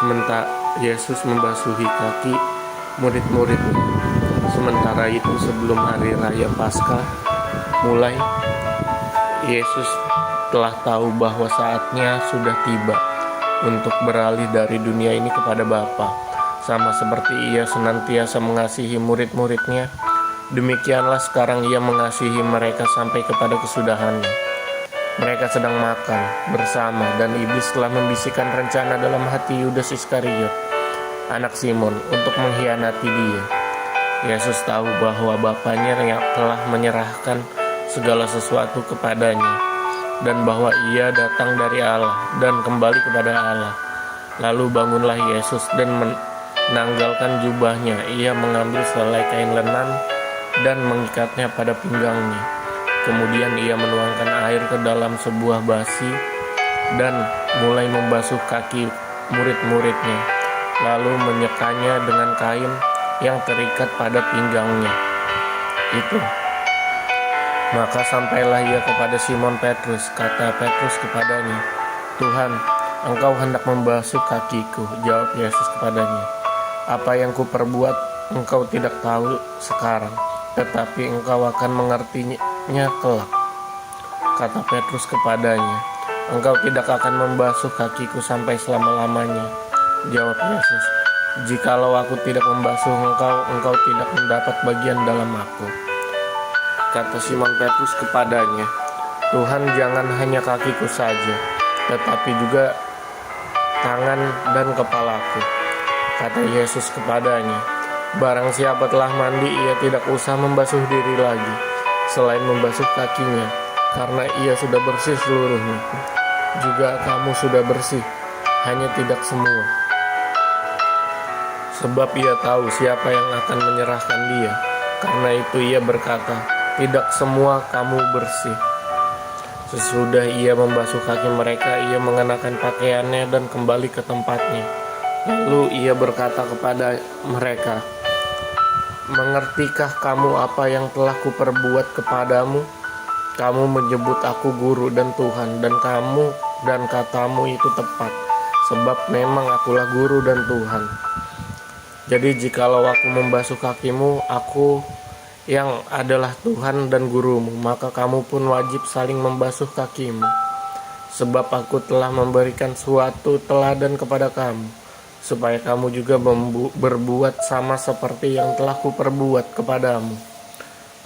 Sementara Yesus membasuhi kaki murid-muridnya. Sementara itu sebelum hari raya Paskah mulai, Yesus telah tahu bahwa saatnya sudah tiba untuk beralih dari dunia ini kepada Bapa. Sama seperti ia senantiasa mengasihi murid-muridnya, demikianlah sekarang ia mengasihi mereka sampai kepada kesudahannya. Mereka sedang makan bersama dan iblis telah membisikkan rencana dalam hati Yudas Iskariot, anak Simon, untuk mengkhianati dia. Yesus tahu bahwa Bapanya telah menyerahkan segala sesuatu kepadanya, dan bahwa ia datang dari Allah dan kembali kepada Allah. Lalu bangunlah Yesus dan menanggalkan jubahnya. Ia mengambil selai kain lenan dan mengikatnya pada pinggangnya. Kemudian ia menuangkan air ke dalam sebuah basi dan mulai membasuh kaki murid-muridnya, lalu menyekanya dengan kain yang terikat pada pinggangnya itu. Maka sampailah ia kepada Simon Petrus. Kata Petrus kepadanya, "Tuhan, engkau hendak membasuh kakiku." Jawab Yesus kepadanya, "Apa yang kuperbuat engkau tidak tahu sekarang, tetapi engkau akan mengertinya kelak." Kata Petrus kepadanya, "Engkau tidak akan membasuh kakiku sampai selama-lamanya." Jawab Yesus, "Jikalau aku tidak membasuh engkau tidak mendapat bagian dalam aku." Kata Simon Petrus kepadanya, "Tuhan, jangan hanya kakiku saja, tetapi juga tangan dan kepalaku." Kata Yesus kepadanya, "Barang siapa telah mandi, ia tidak usah membasuh diri lagi, selain membasuh kakinya, karena ia sudah bersih seluruhnya. Juga kamu sudah bersih, hanya tidak semua." Sebab ia tahu siapa yang akan menyerahkan dia. Karena itu ia berkata, "Tidak semua kamu bersih." Sesudah ia membasuh kaki mereka, ia mengenakan pakaiannya dan kembali ke tempatnya. Lalu ia berkata kepada mereka, "Mengertikah kamu apa yang telah kuperbuat kepadamu? Kamu menyebut aku guru dan Tuhan, dan katamu itu tepat, sebab memang akulah guru dan Tuhan. Jadi jikalau aku membasuh kakimu, aku yang adalah Tuhan dan gurumu, maka kamu pun wajib saling membasuh kakimu. Sebab aku telah memberikan suatu teladan kepada kamu, supaya kamu juga berbuat sama seperti yang telah kuperbuat kepadamu.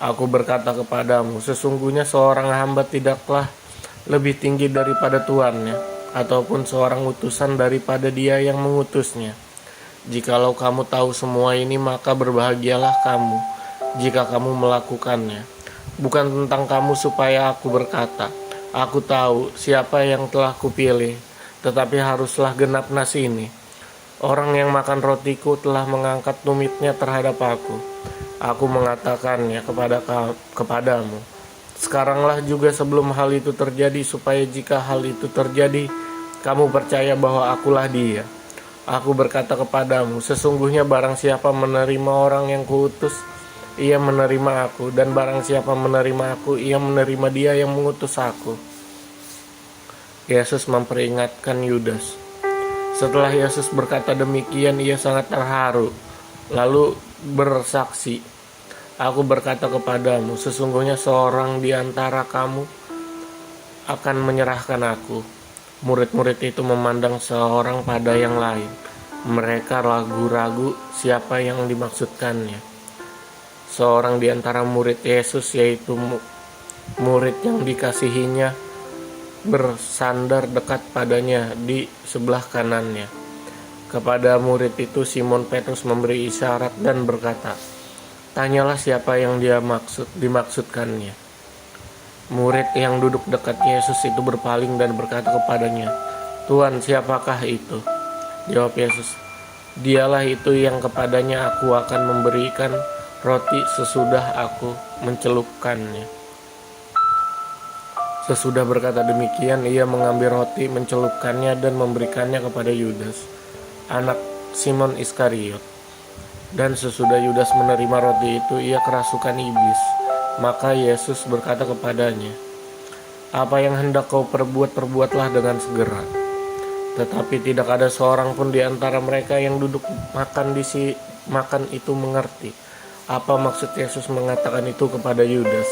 Aku berkata kepadamu, sesungguhnya seorang hamba tidaklah lebih tinggi daripada tuannya, ataupun seorang utusan daripada dia yang mengutusnya. Jikalau kamu tahu semua ini, maka berbahagialah kamu jika kamu melakukannya. Bukan tentang kamu supaya aku berkata, aku tahu siapa yang telah kupilih, tetapi haruslah genap nas ini. Orang yang makan rotiku telah mengangkat tumitnya terhadap aku. Aku mengatakannya kepadamu. Sekaranglah juga sebelum hal itu terjadi, supaya jika hal itu terjadi, kamu percaya bahwa akulah dia. Aku berkata kepadamu, sesungguhnya barang siapa menerima orang yang kuutus, ia menerima aku, dan barang siapa menerima aku, ia menerima dia yang mengutus aku." Yesus memperingatkan Yudas. Setelah Yesus berkata demikian, ia sangat terharu, lalu bersaksi, "Aku berkata kepadamu, sesungguhnya seorang di antara kamu akan menyerahkan aku." Murid-murid itu memandang seorang pada yang lain. Mereka ragu-ragu siapa yang dimaksudkannya. Seorang di antara murid Yesus, yaitu murid yang dikasihinya, bersandar dekat padanya di sebelah kanannya. Kepada murid itu Simon Petrus memberi isyarat dan berkata, "Tanyalah siapa yang dimaksudkannya." Murid yang duduk dekat Yesus itu berpaling dan berkata kepadanya, "Tuhan, siapakah itu?" Jawab Yesus, "Dialah itu yang kepadanya aku akan memberikan roti sesudah aku mencelupkannya." Sesudah berkata demikian, ia mengambil roti, mencelupkannya dan memberikannya kepada Yudas, anak Simon Iskariot. Dan sesudah Yudas menerima roti itu, ia kerasukan iblis. Maka Yesus berkata kepadanya, "Apa yang hendak kau perbuat, perbuatlah dengan segera." Tetapi tidak ada seorang pun di antara mereka yang duduk makan itu mengerti apa maksud Yesus mengatakan itu kepada Yudas.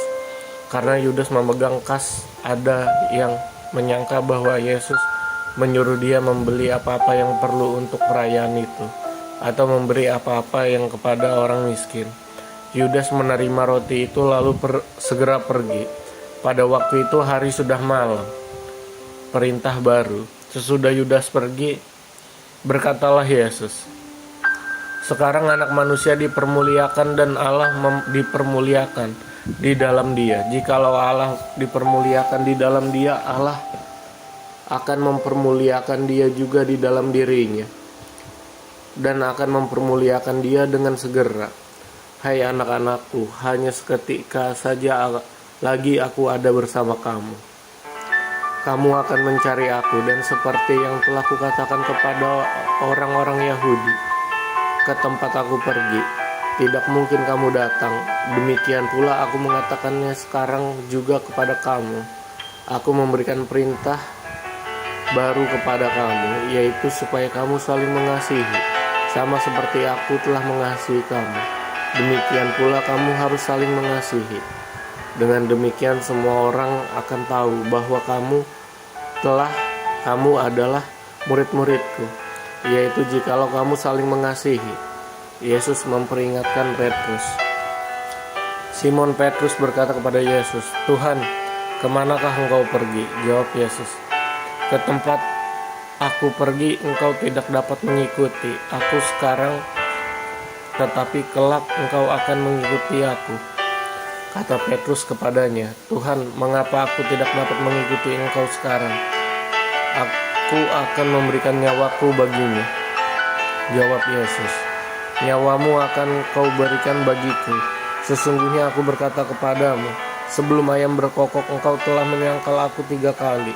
Karena Yudas memegang kas, ada yang menyangka bahwa Yesus menyuruh dia membeli apa-apa yang perlu untuk perayaan itu, atau memberi apa-apa yang kepada orang miskin. Yudas menerima roti itu lalu segera pergi. Pada waktu itu hari sudah malam. Perintah baru. Sesudah Yudas pergi, berkatalah Yesus, sekarang anak manusia dipermuliakan dan Allah dipermuliakan di dalam dia. Jikalau Allah dipermuliakan di dalam dia, Allah akan mempermuliakan dia juga di dalam dirinya, dan akan mempermuliakan dia dengan segera. Hai anak-anakku, hanya seketika saja lagi aku ada bersama kamu. Kamu akan mencari aku, dan seperti yang telah kukatakan kepada orang-orang Yahudi, ke tempat aku pergi, tidak mungkin kamu datang. Demikian pula aku mengatakannya sekarang juga kepada kamu. Aku memberikan perintah baru kepada kamu, yaitu supaya kamu saling mengasihi, sama seperti aku telah mengasihi kamu. Demikian pula kamu harus saling mengasihi. Dengan demikian semua orang akan tahu bahwa kamu adalah murid-muridku, yaitu jikalau kamu saling mengasihi. Yesus memperingatkan Petrus. Simon Petrus berkata kepada Yesus, Tuhan, kemanakah engkau pergi? Jawab Yesus, ke tempat aku pergi engkau tidak dapat mengikuti aku sekarang, tetapi kelak engkau akan mengikuti aku. Kata Petrus kepadanya, Tuhan, mengapa aku tidak dapat mengikuti engkau sekarang? Aku akan memberikan nyawaku bagimu. Jawab Yesus, nyawamu akan kau berikan bagiku. Sesungguhnya aku berkata kepadamu, sebelum ayam berkokok engkau telah menyangkal aku 3 kali.